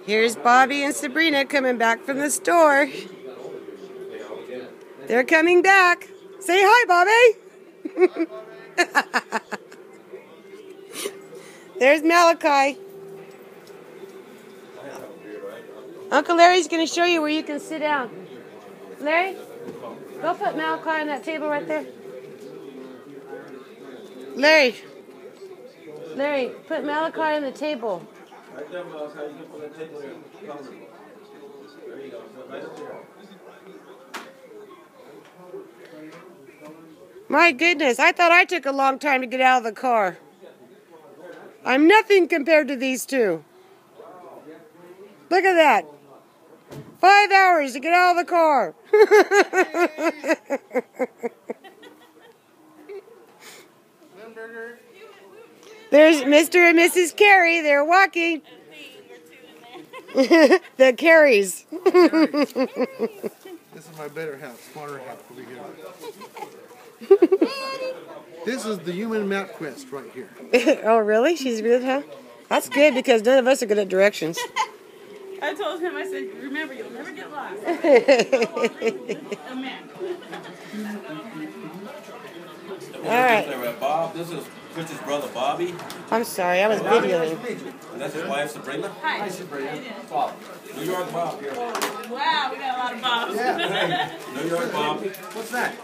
Here's Bobby and Sabrina coming back from the store. They're coming back. Say hi, Bobby. There's Malachi. Uncle Larry's going to show you where you can sit down. Larry, go put Malachi on that table right there. Larry, put Malachi on the table. Right there, Malachi. You can put the table there. There you go. Right up there. My goodness, I thought I took a long time to get out of the car. I'm nothing compared to these two. Look at that. 5 hours to get out of the car. There's Mr. and Mrs. Carey. They're walking. The Careys. This is my better half, smarter half over here. This is the human map quest right here. Oh, really? She's good, huh? That's good because none of us are good at directions. I told him, I said, remember, you'll never get lost. All right. Bob, this is Chris's brother, Bobby. I'm sorry, I was videoing. And that's his wife, Sabrina. Hi. Sabrina. Bob. New York Bob here. Wow, we got a lot of Bobs. New York Bob. What's that?